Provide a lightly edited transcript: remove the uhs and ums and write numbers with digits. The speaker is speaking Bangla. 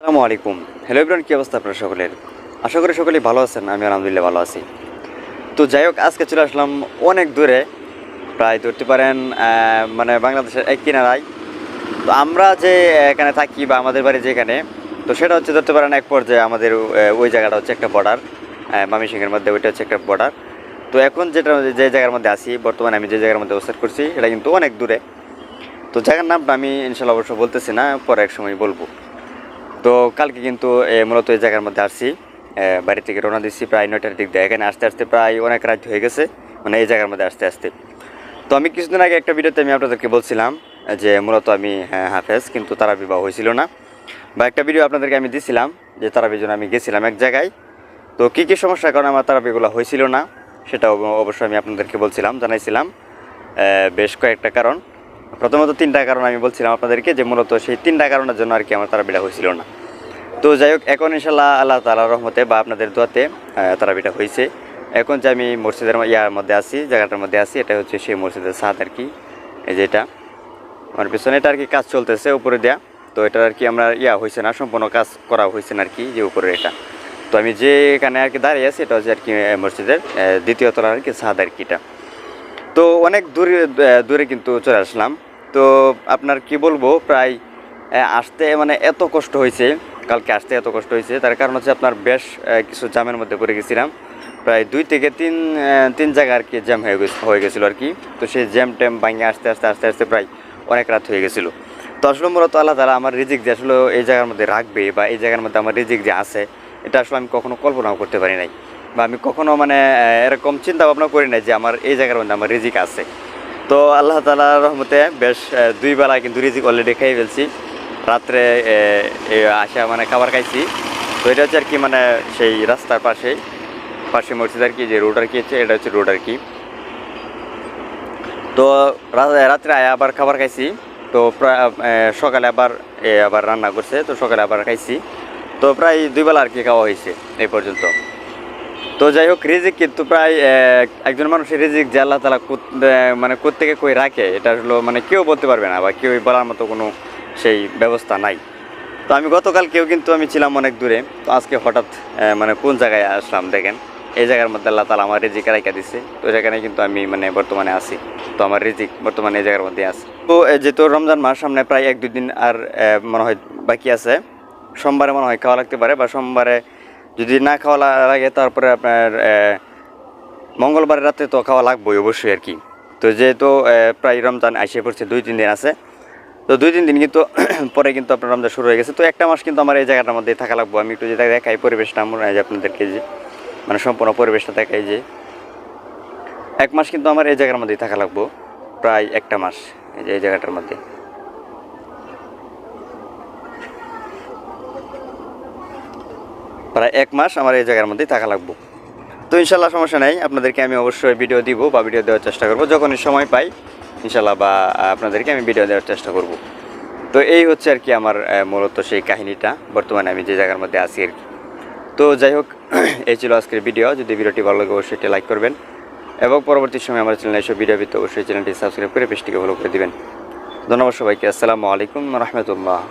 আসসালামু আলাইকুম। হ্যালো এভরিওয়ান, কী অবস্থা আপনারা সকলের? আশা করি সকলেই ভালো আছেন। আমি আলহামদুলিল্লাহ ভালো আছি। তো যাই হোক, আজকে চলে আসলাম অনেক দূরে, প্রায় ধরতে পারেন মানে বাংলাদেশের এক কিনারায়। তো আমরা যে এখানে থাকি বা আমাদের বাড়ি যেখানে, তো সেটা হচ্ছে ধরতে পারেন এক পর্যায়ে আমাদের ওই জায়গাটা হচ্ছে একটা বর্ডার, ময়মনসিংহের মধ্যে ওইটা হচ্ছে একটা বর্ডার। তো এখন যে জায়গার মধ্যে আছি বর্তমানে, আমি যে জায়গার মধ্যে অবস্থান করছি এটা কিন্তু অনেক দূরে। তো জায়গার নামটা আমি ইনশাল্লাহ অবশ্য বলতেছি না, পরে এক সময় বলবো। তো কালকে কিন্তু মূলত এই জায়গার মধ্যে আসছি, বাড়ি থেকে রওনা দিচ্ছি প্রায় 9টার দিক দিয়ে। এখানে আসতে আসতে প্রায় অনেক রাত হয়ে গেছে, মানে এই জায়গার মধ্যে আসতে আসতে। তো আমি কিছুদিন আগে একটা ভিডিওতে আমি আপনাদেরকে বলছিলাম যে মূলত আমি হাফেজ, কিন্তু তারা বিবাহ হয়েছিল না। বা একটা ভিডিও আপনাদেরকে আমি দিছিলাম যে তারাবির জন্য আমি গেছিলাম এক জায়গায়। তো কী কী সমস্যার কারণে আমার তারাবিগুলো হয়েছিল না সেটাও অবশ্যই আমি আপনাদেরকে বলছিলাম, জানাইছিলাম বেশ কয়েকটা কারণ। প্রথমত 3টা কারণ আমি বলছিলাম আপনাদেরকে, যে মূলত সেই 3টা কারণের জন্য আর কি আমার তারাবিটা হয়েছিল না। তো যাই হোক, এখন ইনশাল্লাহ আল্লাহ তাআলার রহমতে বা আপনাদের দোয়াতে তারাবিটা হয়েছে। এখন যে আমি মসজিদের ইয়ার মধ্যে আছি, জায়গাটার মধ্যে আছি, এটা হচ্ছে সেই মসজিদের ছাদ আর কি। এই যে এটা আমার পিছনে, এটা আর কি কাজ চলতেছে উপরে দেয়া। তো এটা আর কি আমরা হয়েছে না, সম্পূর্ণ কাজ করা হয়েছে না আর কি, যে উপরে এটা। তো আমি যে এখানে আর কি দাঁড়িয়ে আছি, এটা হচ্ছে আর কি মসজিদের দ্বিতীয় তলার আর কি ছাদ আর কি এটা। তো অনেক দূরে দূরে কিন্তু চলে আসলাম। তো আপনার কি বলবো, প্রায় আসতে মানে এত কষ্ট হয়েছে, কালকে আসতে এত কষ্ট হয়েছে। তার কারণ হচ্ছে আপনার বেশ কিছু জ্যামের মধ্যে পড়ে গেছিলাম। প্রায় 2 থেকে 3 জায়গা আর কি জ্যাম হয়ে গেছিলো আর কি। তো সেই জ্যাম ট্যাম ভাঙে আসতে আসতে আসতে আসতে প্রায় অনেক রাত হয়ে গেছিলো। তো আসলে মূলত আল্লাহ তাআলা আমার রিজিক যে আসলে এই জায়গার মধ্যে রাখবে, বা এই জায়গার মধ্যে আমার রিজিক যে আছে, এটা আসলে আমি কখনো কল্পনাও করতে পারি নাই, বা আমি কখনো মানে এরকম চিন্তা ভাবনা করি নাই যে আমার এই জায়গার মধ্যে আমার রিজিক আছে। তো আল্লাহ তাআলার রহমতে বেশ 2 বেলা কিন্তু রিজিক অলরেডি খেয়ে ফেলছি। রাত্রে আসা মানে খাবার খাইছি। তো এটা হচ্ছে আর কি মানে সেই রাস্তার পাশে মসজিদ আর কি, যে রোড আর কি হচ্ছে, এটা হচ্ছে রোড আর কি। তো রাত্রে আবার খাবার খাইছি। তো প্রায় সকালে আবার রান্না করছে, তো সকালে আবার খাইছি। তো প্রায় 2 বেলা আর কি খাওয়া হয়েছে এই পর্যন্ত। তো যাই হোক, রিজিক কিন্তু প্রায় একজন মানুষের রিজিক যে আল্লাহ তাআলা মানে কোত্থেকে কই রাখে, এটা আসলে মানে কেউ বলতে পারবে না, বা কেউ বলার মতো কোনো সেই ব্যবস্থা নাই। তো আমি গতকালকেও কিন্তু আমি ছিলাম অনেক দূরে। তো আজকে হঠাৎ মানে কোন জায়গায় আসলাম দেখেন, এই জায়গার মধ্যে আল্লাহ তাআলা আমার রিজিক রাইখা দিছে। তো সেখানে কিন্তু আমি মানে বর্তমানে আছি। তো আমার রিজিক বর্তমানে এই জায়গার মধ্যে আছে। তো যেহেতু রমজান মাস সামনে প্রায় 1-2 দিন আর মনে হয় বাকি আছে, সোমবারে মনে হয় খাওয়া লাগতে পারে, বা সোমবারে যদি না খাওয়া লাগে তারপরে আপনার মঙ্গলবার রাতে তো খাওয়া লাগবেই অবশ্যই আর কি। তো যেহেতু প্রায় রমজান আসে পড়ছে, 2-3 দিন আছে। তো 2-3 দিন কিন্তু পরে কিন্তু আপনার রমজান শুরু হয়ে গেছে। তো একটা মাস কিন্তু আমার এই জায়গাটার মধ্যে থাকা লাগবো। আমি একটু যেটা দেখাই পরিবেশটা, আমরা যে আপনাদেরকে যে মানে সম্পূর্ণ পরিবেশটা দেখাই, যে 1 মাস কিন্তু আমার এই জায়গার মধ্যেই থাকা লাগবো, প্রায় 1টা মাস এই যে এই জায়গাটার মধ্যে। প্রায় 1 মাস আমার এই জায়গার মধ্যেই থাকা লাগবো। তো ইনশাল্লাহ সমস্যা নেই, আপনাদেরকে আমি অবশ্যই ভিডিও দিব বা ভিডিও দেওয়ার চেষ্টা করব যখনই সময় পাই ইনশাল্লাহ, বা আপনাদেরকে আমি ভিডিও দেওয়ার চেষ্টা করব। তো এই হচ্ছে আর কি আমার মূলত সেই কাহিনীটা, বর্তমানে আমি যে জায়গার মধ্যে আছি আর কি। তো যাই হোক, এই ছিল আজকের ভিডিও। যদি ভিডিওটি ভালো লাগে অবশ্যই এটি লাইক করবেন, এবং পরবর্তী সময় আমার চ্যানেলে এসব ভিডিও পেতে অবশ্যই চ্যানেলটি সাবস্ক্রাইব করে পেজটিকে ফলো করে দিবেন। ধন্যবাদ সবাইকে। আসসালামু আলাইকুম রহমতুল্লাহ।